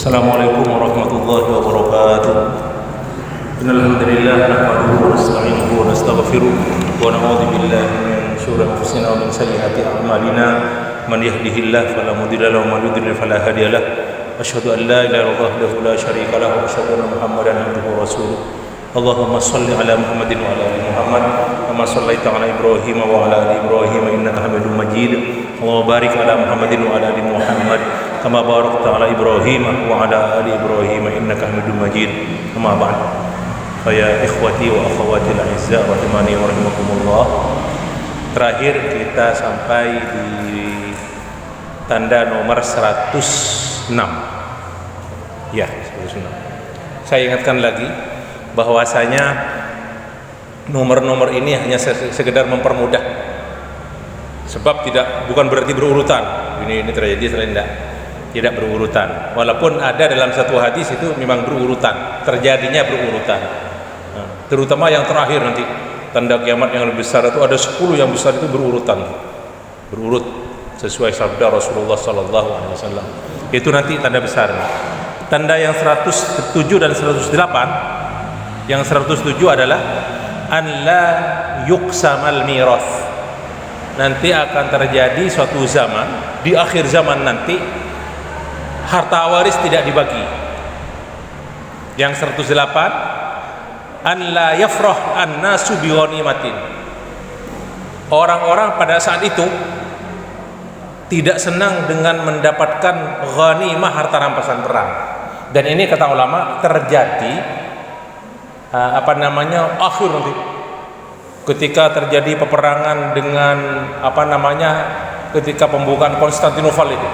Assalamualaikum warahmatullahi wabarakatuh. Innal hamdalillah nahmaduhu wa nasta'inuhu wa nastaghfiruh wa na'udzu billahi min shururi anfusina wa min sayyiati a'malina. Man yahdihillahu fala mudilla lahu wa man yudlil fala hadiya lahu. Asyhadu an la ilaha illallah wahdahu la syarika lahu wa asyhadu anna Muhammadan abduhu wa rasuluh. Allahumma shalli ala Muhammadin wa ala ali Muhammad kama shallaita ala Ibrahim wa ala ali Ibrahim innaka Hamidum Majid. Allahumma barik ala Muhammadin wa ala ali Muhammad kama barakta ala Ibrahim wa ala ali Ibrahim innaka Hamidum Majid. Amma ba'd. Fa ya ikhwati wa akhwati al-'izza rahimani wa rahimakumullah. Terakhir kita sampai di tanda nomor 106. Ya, 106. Saya ingatkan lagi bahwasanya nomor-nomor ini hanya sekedar mempermudah, sebab bukan berarti berurutan. Ini terjadi selain tidak berurutan, walaupun ada dalam satu hadis itu memang berurutan, terjadinya berurutan. Terutama yang terakhir nanti tanda kiamat yang lebih besar itu ada 10 yang besar itu berurut sesuai sabda Rasulullah sallallahu alaihi wasallam. Itu nanti tanda besar. Tanda yang 107 dan 108. Yang 107 adalah an la yuqsamal mirath. Nanti akan terjadi suatu zaman, di akhir zaman nanti harta waris tidak dibagi. Yang 108 an la yafrah an-nasu bi ghanimatin. Orang-orang pada saat itu tidak senang dengan mendapatkan ghanimah, harta rampasan perang. Dan ini kata ulama terjadi akhir nanti ketika terjadi peperangan dengan ketika pembukaan Konstantinopel itu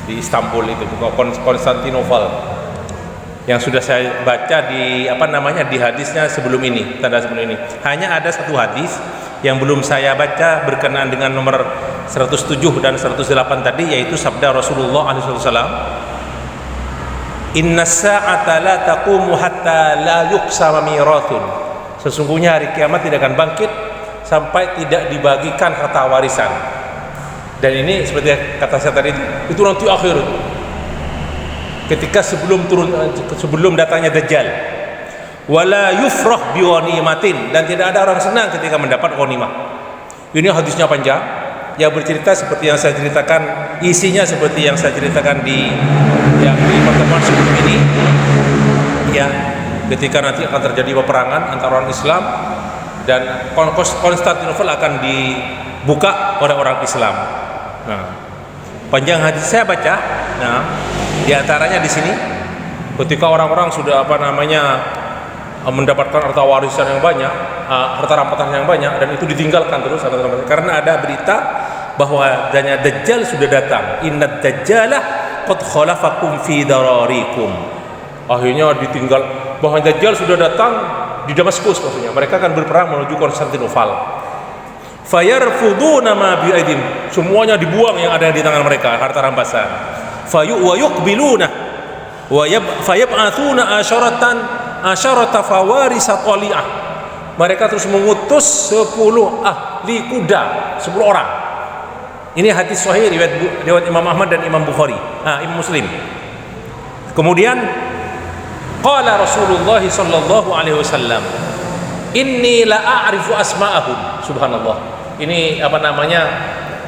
di Istanbul, itu bukan Konstantinopel yang sudah saya baca di di hadisnya sebelum ini, tanda sebelum ini. Hanya ada satu hadis yang belum saya baca berkenaan dengan nomor 107 dan 108 tadi, yaitu sabda Rasulullah SAW, inna sa'ata la taqumu hatta la yuqsama mirathun. Sesungguhnya hari kiamat tidak akan bangkit sampai tidak dibagikan harta warisan. Dan ini seperti kata saya tadi, itu nanti akhir, ketika sebelum datangnya Dajjal. Wala yufrah bi ghanimatin, dan tidak ada orang senang ketika mendapat ghanimah. Ini hadisnya panjang, yang bercerita seperti yang saya ceritakan, isinya seperti yang saya ceritakan di pertemuan sebelum ini, ya, ketika nanti akan terjadi peperangan antara orang Islam dan Konstantinopel akan dibuka oleh orang Islam. Nah, panjang hadis saya baca. Nah, di antaranya di sini, ketika orang-orang sudah mendapatkan harta warisan yang banyak, harta rampasan yang banyak, dan itu ditinggalkan terus karena ada berita bahwa Dajjal sudah datang. Innad dajjalah qad khalafakum fi dararikum. Akhirnya ditinggal, bahwa Dajjal sudah datang di Damaskus, maksudnya mereka akan berperang menuju Konstantinopel. Fayarfuduna ma bi aidim, semuanya dibuang yang ada di tangan mereka, harta rampasan. Wa yuqbiluna wa fayab'atsuna asyarata fawarisat waliyah. Mereka terus mengutus 10 ahli kuda, 10 orang. Ini hadis sahih riwayat Imam Ahmad dan Imam Bukhari, Imam Muslim. Kemudian qala Rasulullah sallallahu alaihi wasallam, inni la a'rifu asma'ahum. Subhanallah. Ini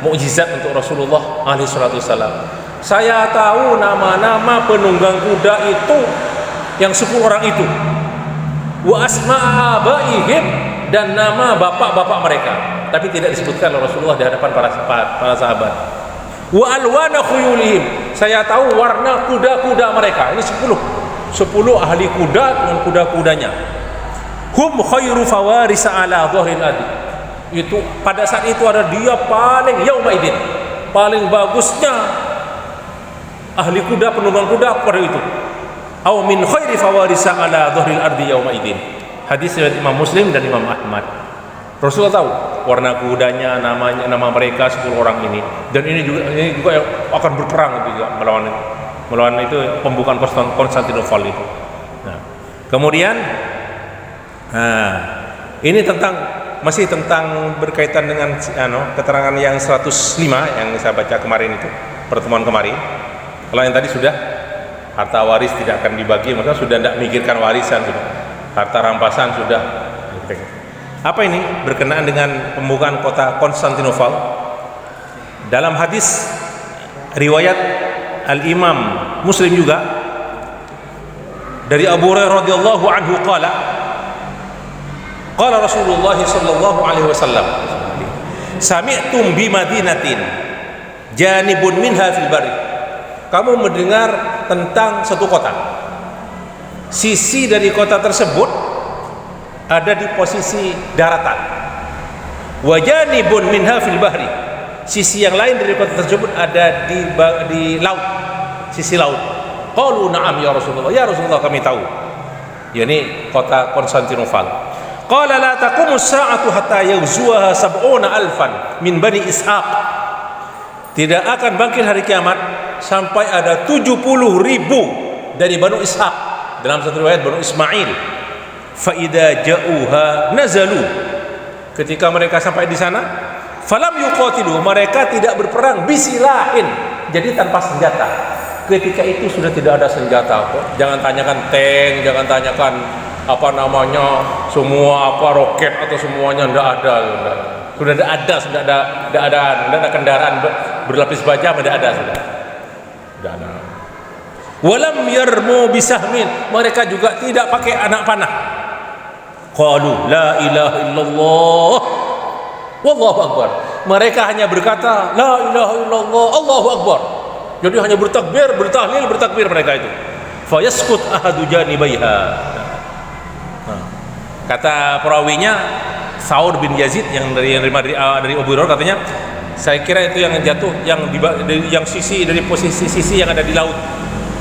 mukjizat untuk Rasulullah alaihi wasallam. Saya tahu nama-nama penunggang kuda itu, yang 10 orang itu. Wa asma'a abaihim, dan nama bapak-bapak mereka, tapi tidak disebutkan oleh Rasulullah di hadapan para sahabat. Wa alwana khuyulihim, saya tahu warna kuda-kuda mereka. Ini 10 ahli kuda dengan kuda-kudanya. Hum khairu fawaris ala dhahril ardi. Itu pada saat itu ada dia paling yaumaidin, paling bagusnya ahli kuda, penunggang kuda pada itu. Au min khairi fawaris ala dhahril ardi yaumaidin. Hadis riwayat Imam Muslim dan Imam Ahmad. Rasulullah tahu warna kudanya, nama mereka 10 orang ini, dan ini juga yang akan berperang juga melawan itu pembukaan Konstantinopel itu. Nah, kemudian ini masih tentang berkaitan dengan keterangan yang 105 yang saya baca kemarin itu, pertemuan kemarin. Kalau yang tadi sudah harta waris tidak akan dibagi, maka sudah tidak mikirkan warisan, sudah harta rampasan sudah. Apa ini berkenaan dengan pembukaan kota Konstantinopel? Dalam hadis riwayat Al-Imam Muslim juga dari Abu Hurairah radhiyallahu anhu qala Rasulullah sallallahu alaihi wasallam, sami'tum bi madinatin janibun minha fil bari. Kamu mendengar tentang satu kota, sisi dari kota tersebut ada di posisi daratan, wa janibun minha fil bahri, sisi yang lain dari kota tersebut ada di laut, sisi laut. Qalu na'am ya Rasulullah, ya Rasulullah kami tahu, yakni kota Konstantinopel. Qala la taqumu as-sa'atu hatta yawzuha sab'una alfan min bani Ishaq. Tidak akan bangkit hari kiamat sampai ada 70.000 dari Banu Ishaq, dalam satu riwayat Banu Ismail. Fa idza ja'uha nazalu, ketika mereka sampai di sana, falam yuqatilu, mereka tidak berperang, bisilahin, jadi tanpa senjata. Ketika itu sudah tidak ada senjata kok. Jangan tanyakan tank, jangan tanyakan apa namanya, semua apa roket atau semuanya, tidak ada. Sudah tidak ada kendaraan berlapis baja, tidak ada sudah. Tidak ada. Walam yarmu bisahmin, mereka juga tidak pakai anak panah. Qalu la ilaha illallah wallahu akbar. Mereka hanya berkata la ilaha illallah Allahu akbar. Jadi hanya bertakbir, bertahlil, bertakbir mereka itu. Fayaskut ahadu janibaiha. Kata perawinya Saur bin Yazid yang dari Abu Hurairah, katanya saya kira itu yang jatuh yang sisi dari posisi sisi yang ada di laut.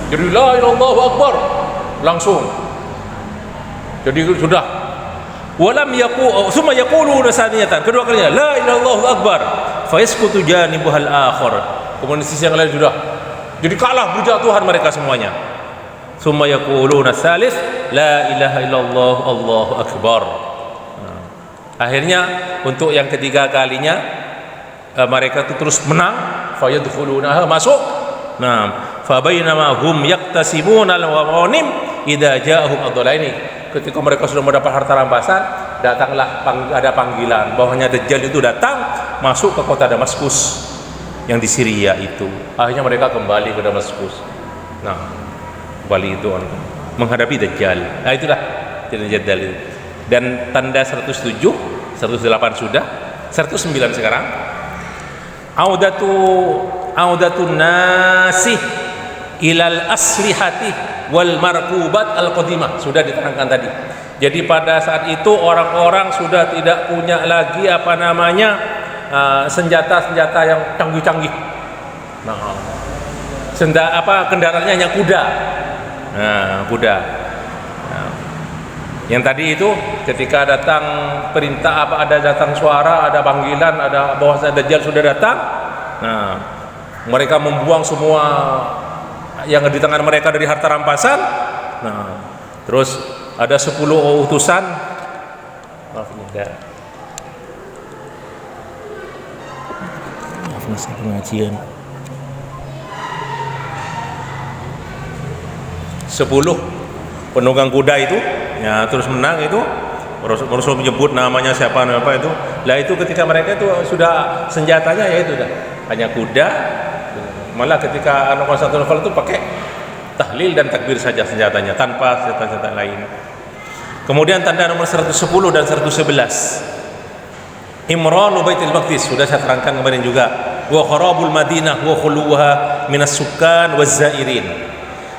Jadi la ilaha illallah akbar langsung. Jadi sudah. Walam summa yaqulu saniyatan, kedua kalinya la ilaha illallah akbar fayaskutu janibuhal akhar. Kemudian sisi yang lain sudah. Jadi kalah berjatuhan mereka semuanya. Summa yaquluna salis la ilaha illallah Allahu akbar. Akhirnya untuk yang ketiga kalinya mereka itu terus menang, fayadkhulunaha, masuk. Nah, fa bainama hum yaktasibuna al-ghanim idza ja'ahum ad-dalaini. Ketika mereka sudah mendapat harta rampasan, datanglah ada panggilan bahwanya Dajjal itu datang masuk ke kota Damaskus yang di Syria itu. Akhirnya mereka kembali ke Damaskus. Nah, kembali itu menghadapi Dajjal. Nah, itulah Dajjal itu. Dan tanda 107, 108 sudah, 109 sekarang. Audatun nasih ilal aslihati wal markubat al qadimah, sudah diterangkan tadi. Jadi pada saat itu orang-orang sudah tidak punya lagi apa namanya senjata-senjata yang canggih-canggih. Nah, kendaraannya hanya kuda. Nah, kuda. Nah, yang tadi itu ketika datang perintah ada datang suara, ada panggilan, ada bahwa Dajjal sudah datang. Nah, mereka membuang semua yang di tangan mereka dari harta rampasan. Nah, terus ada 10 utusan. Maaf saya pengajian. 10 penunggang kuda itu, ya terus menang itu. Rasul menyebut namanya siapa itu. Lah itu ketika mereka itu sudah senjatanya ya itu dah hanya kuda. Malah ketika Konstantinopel itu pakai tahlil dan takbir saja senjatanya, tanpa senjata-senjata lain. Kemudian tanda nomor 110 dan 111, Imranu Baitul Maqdis, sudah saya terangkan kemarin juga. Wa kharabul Madinah wa khuluha minas sukkan waz zairin.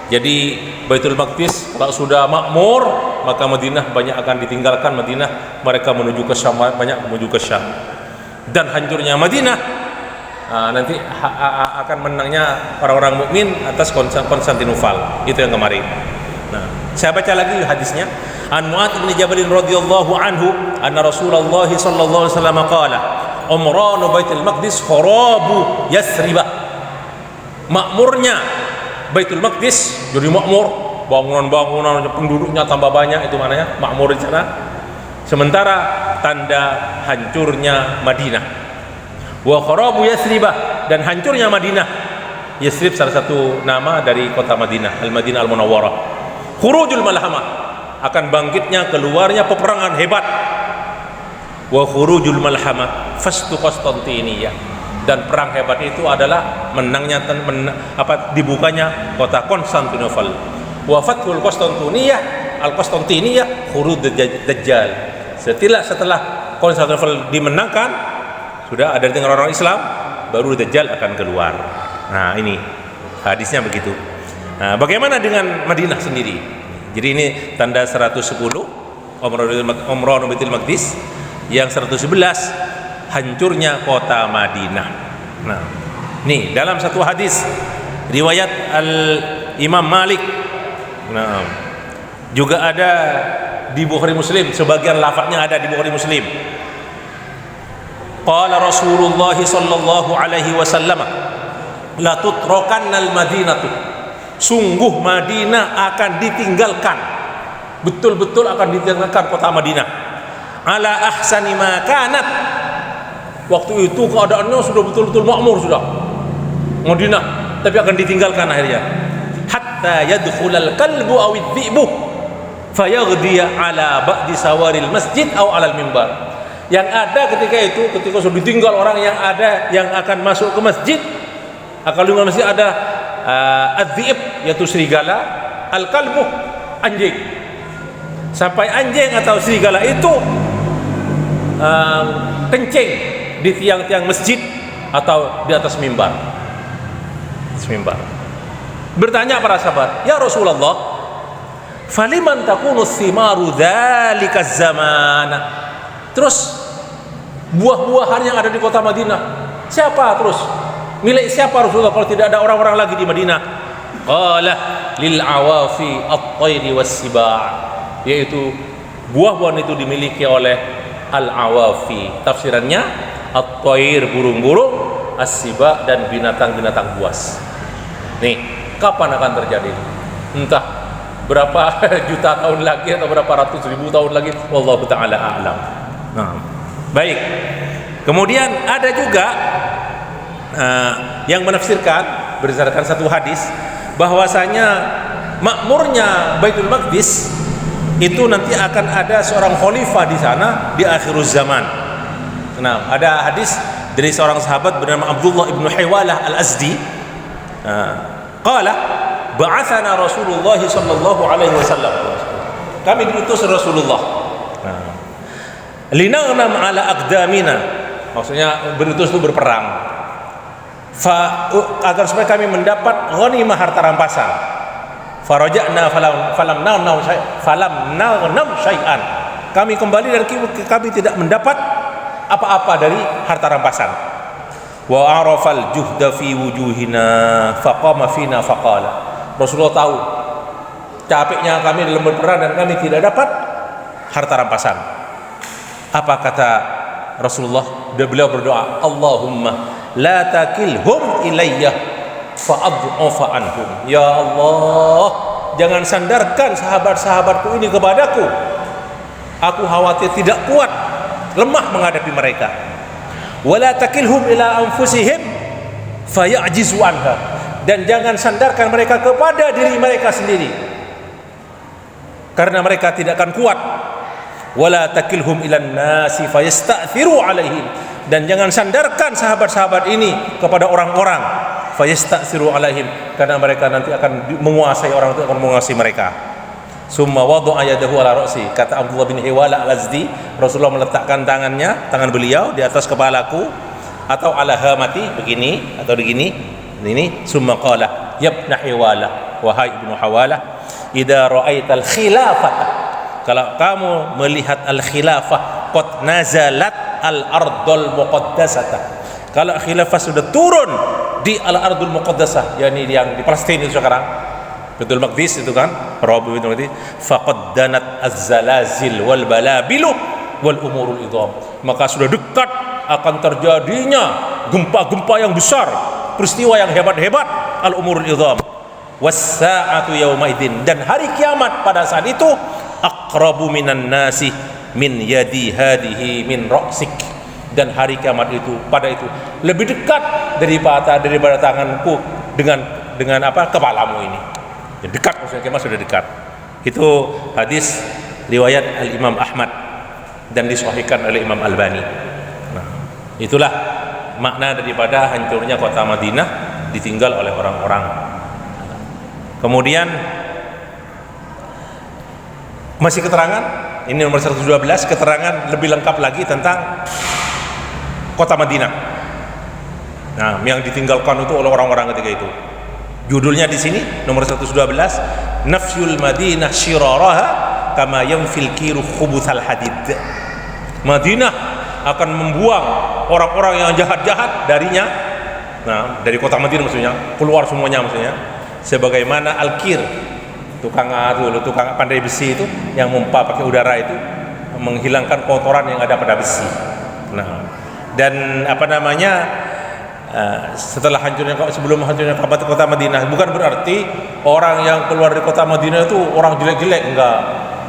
Jadi Baitul Maqdis kalau sudah makmur, maka Madinah banyak akan ditinggalkan. Madinah mereka menuju ke Syam, banyak menuju ke Syam. Dan hancurnya Madinah nanti akan menangnya orang-orang mukmin atas Konstantinopel. Itu yang kemarin. Nah, saya baca lagi hadisnya. An Mu'adz bin Jabal radhiyallahu anhu anna Rasulullah sallallahu alaihi wasallam qala umranu Baitul Maqdis kharabu Yasribah. Makmurnya Baitul Maqdis jadi makmur, bangunan-bangunan, penduduknya tambah banyak, itu mananya makmur di sana. Sementara tanda hancurnya Madinah. Wa kharabu Yasribah, dan hancurnya Madinah. Yathrib salah satu nama dari kota Madinah, Al-Madinah Al-Munawwarah. Khurujul malhamah, akan bangkitnya, keluarnya peperangan hebat. Wa khurujul malhamah fastu Konstantiniyah, dan perang hebat itu adalah menangnya dibukanya kota Konstantinopel. Wa fathul Konstantiniyah al-Konstantiniyah khuruj Dajjal. Setelah Konstantinopel dimenangkan, sudah ada tinggal orang Islam, baru Dajjal akan keluar. Nah, ini hadisnya begitu. Nah, bagaimana dengan Madinah sendiri? Jadi ini tanda 110 Umrah Baitul Maqdis, yang 111 hancurnya kota Madinah. Nah, nih dalam satu hadis riwayat Imam Malik, nah, juga ada di Bukhari Muslim, sebagian lafadznya ada di Bukhari Muslim. Qala Rasulullah sallallahu alaihi wasallam, la tutrokannal madinatu, sungguh Madinah akan ditinggalkan, betul-betul akan ditinggalkan kota Madinah, ala ahsani ma kanat, waktu itu keadaannya sudah betul-betul makmur sudah Madinah, tapi akan ditinggalkan akhirnya, hatta yadkhulal kalbu awid dhi'bu fayaghdiya ala ba'di sawaril masjid aw alal mimbar. Yang ada ketika sudah ditinggal orang yang akan masuk ke masjid, akan lingkungan masjid ada adz-dhi'b, yaitu serigala, al-kalbu, anjing. Sampai anjing atau serigala itu kencing di tiang-tiang masjid atau di atas mimbar. Bertanya para sahabat, ya Rasulullah, faliman takunu thimaru dzalika zaman? Terus buah-buahan yang ada di kota Madinah siapa, terus milik siapa Rasulullah kalau tidak ada orang-orang lagi di Madinah? Qala lil awafi at-tayri was-siba', yaitu buah-buahan itu dimiliki oleh al-awafi, tafsirannya at-tayr, burung-burung, as-siba' dan binatang-binatang buas. Nih, kapan akan terjadi? Entah berapa juta tahun lagi atau berapa ratus ribu tahun lagi, wallahu ta'ala a'lam. Nah, baik. Kemudian ada juga yang menafsirkan berdasarkan satu hadis bahwasanya makmurnya Baitul Maqdis itu nanti akan ada seorang khalifah di sana di akhiruz zaman. Nah, ada hadis dari seorang sahabat bernama Abdullah ibnu Hiwalah al-Azdi. Qala ba'athana Rasulullah sallallahu alaihi wasallam. Kami diutus Rasulullah. Linaghnam ala aqdamina, maksudnya berutus itu berperang, agar supaya kami mendapat ghanimah, harta rampasan. Faraja'na falam naghnam syai'an, kami kembali dan kami tidak mendapat apa-apa dari harta rampasan. Wa arafal juhda fi wujuhina faqama fina faqala, Rasulullah tahu capeknya kami dalam berperang dan kami tidak dapat harta rampasan. Apa kata Rasulullah? Beliau berdoa, Allahumma la takilhum ilayya fa'ad'ufa anhum. Ya Allah, jangan sandarkan sahabat-sahabatku ini kepadaku, aku khawatir tidak kuat, lemah menghadapi mereka. Wala takilhum ila anfusihim faya'jizu anha, dan jangan sandarkan mereka kepada diri mereka sendiri, karena mereka tidak akan kuat. Wala takilhum ilan nasi fayasta'thiru alaihim, dan jangan sandarkan sahabat-sahabat ini kepada orang-orang, fayasta'thiru alaihim, karena mereka nanti akan menguasai, orang itu akan menguasai mereka. Summa wada'a yadahu ala ra'si, kata Abdullah bin Hiwala al-Azdi, Rasulullah meletakkan tangan beliau di atas kepalaku, atau ala hamati, begini atau begini, ini. Summa qala yabna Hiwala, wahai ibnu Hiwala, idza ra'aital khilafata, kalau kamu melihat al-khilafah qad nazalat al-ardul muqaddasata, kalau khilafah sudah turun di al-ardul muqaddasah, yakni yang di Palestina itu sekarang, Baitul Maqdis itu kan, Rabu Baitul Maqdis, faqad danat az-zalazil wal balabilu wal umurul idham, maka sudah dekat akan terjadinya gempa-gempa yang besar, peristiwa yang hebat-hebat, al-umurul idham, was-sa'atu yaumaidin, dan hari kiamat pada saat itu aqrabu minan nasi min yadi hadihi min ra'sik, dan hari kiamat itu pada itu lebih dekat daripada tanganku dengan apa kepalamu ini. Dekat, maksudnya kiamat sudah dekat. Itu hadis riwayat Al-Imam Ahmad dan disahihkan oleh Imam Albani. Nah, itulah makna daripada hancurnya kota Madinah ditinggal oleh orang-orang. Kemudian masih keterangan, ini nomor 112, keterangan lebih lengkap lagi tentang kota Madinah. Nah, yang ditinggalkan itu oleh orang-orang ketika itu. Judulnya di sini nomor 112, Nafyul Madinah Shiraraha kama yanfil kiru khubuthal hadid. Madinah akan membuang orang-orang yang jahat-jahat darinya. Nah, dari kota Madinah maksudnya, keluar semuanya maksudnya. Sebagaimana al-kir, tukang pandai besi itu yang memompa pakai udara itu menghilangkan kotoran yang ada pada besi. Nah, dan apa namanya? Setelah sebelum hancurnya kota Madinah, bukan berarti orang yang keluar dari kota Madinah itu orang jelek-jelek, enggak.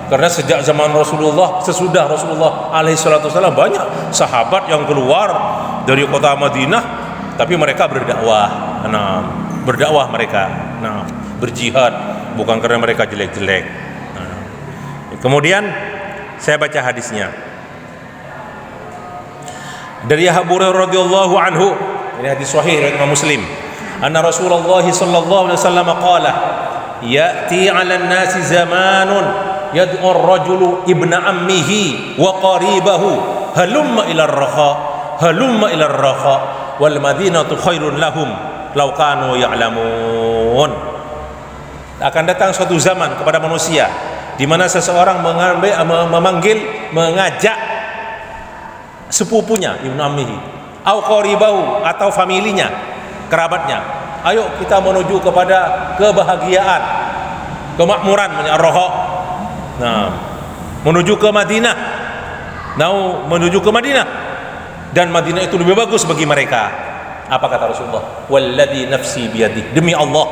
Karena sejak zaman Rasulullah, sesudah Rasulullah alaihi salatu wasallam, banyak sahabat yang keluar dari kota Madinah tapi mereka berdakwah. Nah, berdakwah mereka. Nah, berjihad, bukan karena mereka jelek-jelek. Nah, kemudian saya baca hadisnya dari Abu Hurairah radhiyallahu anhu. Ini hadis sahih riwayat Imam Muslim. Anna Rasulullah sallallahu alaihi wasallam qala, "Ya'ti 'alan nasi zamanun yad'u ar-rajulu ibna ammihi wa qaribahu halumma ila ar-raha, halumma ila ar-raha wal madinatu khairun lahum law kanu ya'lamun." Akan datang suatu zaman kepada manusia di mana seseorang mengajak sepupunya, ibnu ammihi, au qaribahu, atau familinya, kerabatnya, ayo kita menuju kepada kebahagiaan, kemakmuran, ar-raha. Nah, menuju ke Madinah. Menuju ke Madinah, dan Madinah itu lebih bagus bagi mereka. Apa kata Rasulullah? Walladzi nafsi biyadihi, demi Allah,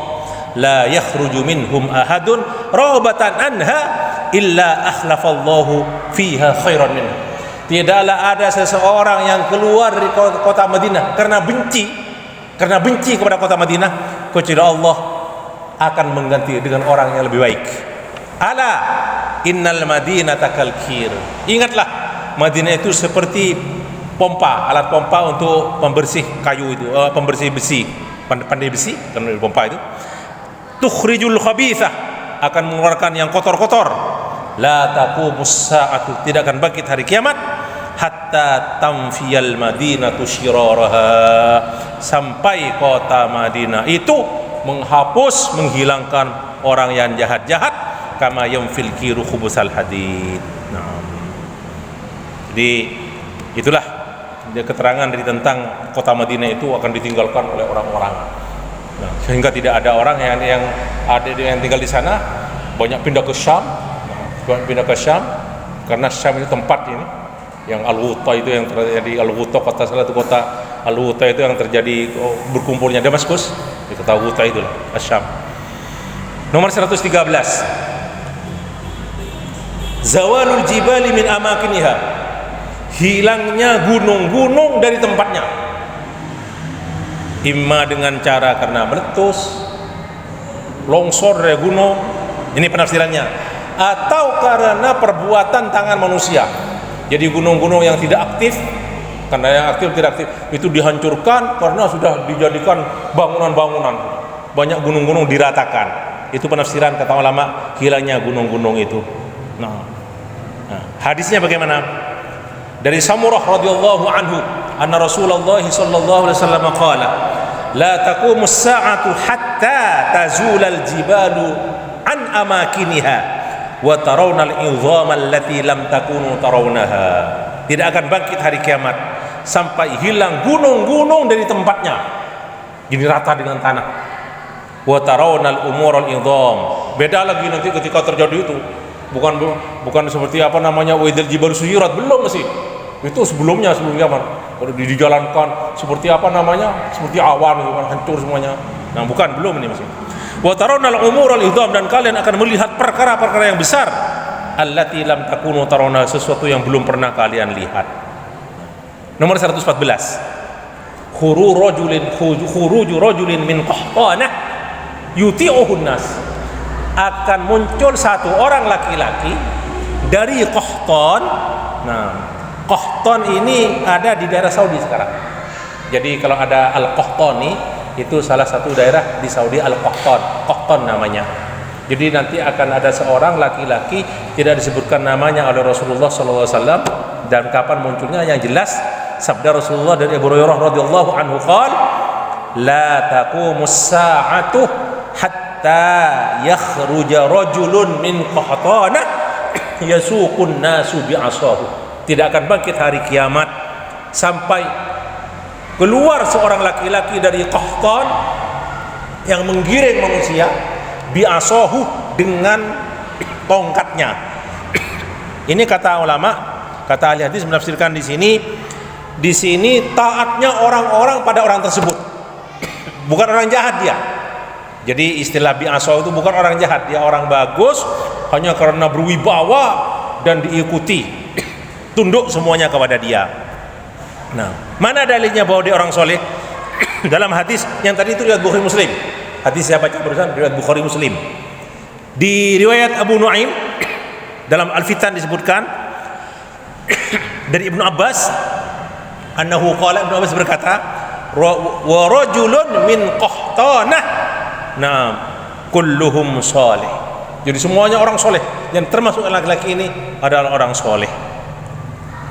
la yakhruju minhum ahadun raghbatan anha illa akhlafallahu fiha khairan minha. Tidaklah ada seseorang yang keluar dari kota Madinah karena benci kepada kota Madinah, kecuali Allah akan mengganti dengan orang yang lebih baik. Ala innal madinata kalkir. Ingatlah, Madinah itu seperti alat pompa untuk pembersih kayu itu, pembersih besi, pandai besi, kan pompa itu. Tukhrijul khabithah, akan mengeluarkan yang kotor-kotor. La taqumus sa'atu, tidak akan bangkit hari kiamat hatta tamfiyal madinatu shiraraha, sampai kota Madinah itu menghilangkan orang yang jahat-jahat, kama yamfil kiru khubusal hadid. Nah, jadi itulah keterangan dari tentang kota Madinah itu akan ditinggalkan oleh orang-orang. Nah, sehingga tidak ada orang yang tinggal di sana, banyak pindah ke Syam. Pindah ke Syam karena Syam itu tempat ini yang Al-Ghuta itu, yang terjadi Al-Ghuta, salah satu kota Al-Ghuta itu yang terjadi berkumpulnya Damaskus, di kota Al-Ghuta itulah Syam. Nomor 113, zawalul jibali min amakiniha, hilangnya gunung-gunung dari tempatnya, imma dengan cara karena meletus, longsor dari gunung, ini penafsirannya, atau karena perbuatan tangan manusia. Jadi gunung-gunung yang tidak aktif, karena yang aktif tidak aktif itu dihancurkan karena sudah dijadikan bangunan-bangunan. Banyak gunung-gunung diratakan. Itu penafsiran kata ulama hilangnya gunung-gunung itu. Nah, hadisnya bagaimana? Dari Samurah radhiyallahu anhu, anna Rasulullah sallallahu alaihi wasallam qala, la taqumus sa'atu hatta tazulal jibalu an amakiniha wa tarawna al-'idhama allati lam takunu tarawnaha. Tidak akan bangkit hari kiamat sampai hilang gunung-gunung dari tempatnya, jadi rata dengan tanah. Wa tarawna al-umur al-'idham, beda lagi nanti ketika terjadi itu, bukan seperti apa namanya wa idal jibalu suyirat, belum masih. Itu sebelum kiamat. Kalau dijalankan seperti apa namanya, seperti awan itu kan, hancur semuanya. Nah, bukan, belum ini masih. Wa tarawna al-umur al-'idham, dan kalian akan melihat perkara-perkara yang besar, allati lam takunu tarawna, sesuatu yang belum pernah kalian lihat. Nomor 114, khuruju rajulin min qahtanah yuti'uhun nas, akan muncul satu orang laki-laki dari Qahtan. Nah, Qahtan ini ada di daerah Saudi sekarang. Jadi kalau ada Al-Qahtani, itu salah satu daerah di Saudi, Al-Qahtan, Qahtan namanya. Jadi nanti akan ada seorang laki-laki, tidak disebutkan namanya oleh Rasulullah SAW dan kapan munculnya. Yang jelas sabda Rasulullah dari Abu Hurairah radhiyallahu anhu qala la taqumus sa'atu hatta yakhruja rajulun min qahtanah yasuqun nasu bi'asahu. Tidak akan bangkit hari kiamat sampai keluar seorang laki-laki dari Qahtan yang menggiring manusia bi'asahu, dengan tongkatnya. Ini kata ulama, kata ahli hadis menafsirkan di sini taatnya orang-orang pada orang tersebut, bukan orang jahat dia. Jadi istilah bi'asahu itu bukan orang jahat, dia orang bagus, hanya karena berwibawa dan diikuti, tunduk semuanya kepada dia. Nah, mana dalilnya bahwa dia orang soleh? Dalam hadis yang tadi itu riwayat Bukhari Muslim. Hadis saya baca barusan riwayat Bukhari Muslim. Di riwayat Abu Nuaim dalam Al-Fitan disebutkan dari Ibnu Abbas annahu qala, Ibnu Abbas berkata wa rajulun min qahtanah nah kulluhum salih. Jadi semuanya orang soleh, dan termasuk laki-laki ini adalah orang soleh.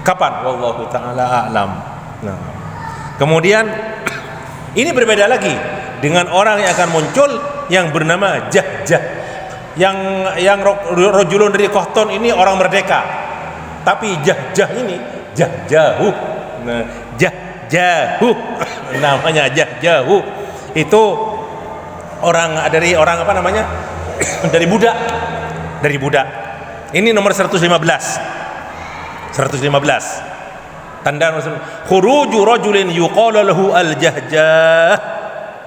Kapan? Wallahu ta'ala a'lam. Nah, kemudian ini berbeda lagi dengan orang yang akan muncul yang bernama Jahjah. Yang rajulun dari Qahtan ini orang merdeka. Tapi Jahjah ini Jahjahu. Nah, Jahjahu namanya Jahjahu. Itu dari orang apa namanya? Dari budak. Ini nomor 115. Tanda khuruju rajulin yuqalu lahu al-Jahjah.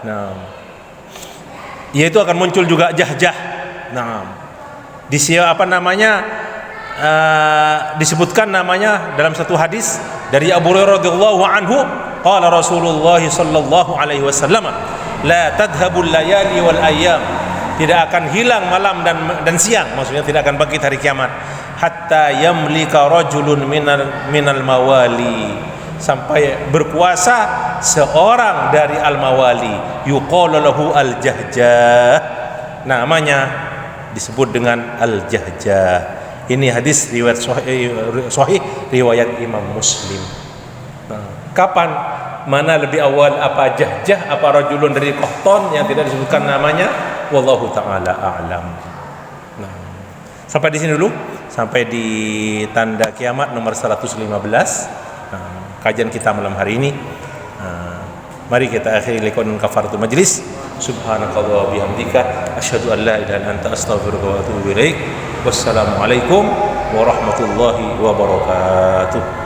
Nah, yaitu akan muncul juga Jahjah. Nah, disebutkan namanya dalam satu hadis dari Abu Hurairah radhiyallahu anhu, qala Rasulullah sallallahu alaihi wasallam, la tadhhabul layali wal ayyam, tidak akan hilang malam dan siang, maksudnya tidak akan bangkit hari kiamat, hatta yamlika rajulun minal mawali, sampai berkuasa seorang dari al-mawali, yuqalu lahu al-Jahjah, namanya disebut dengan al-Jahjah. Ini hadis riwayat sahih riwayat Imam Muslim. Nah, kapan, mana lebih awal, apa Jahjah apa rajulun dari Qahtan yang tidak disebutkan namanya? Wallahu ta'ala a'lam. Nah, sampai di sini dulu, sampai di tanda kiamat nomor 115. Nah, kajian kita malam hari ini. Mari kita akhiri liqa'an kafaratul majlis. Subhanakallah wa bihamdika asyhadu an la ilaha illa anta astaghfiruka wa atubu ilaik. Wassalamualaikum warahmatullahi wabarakatuh.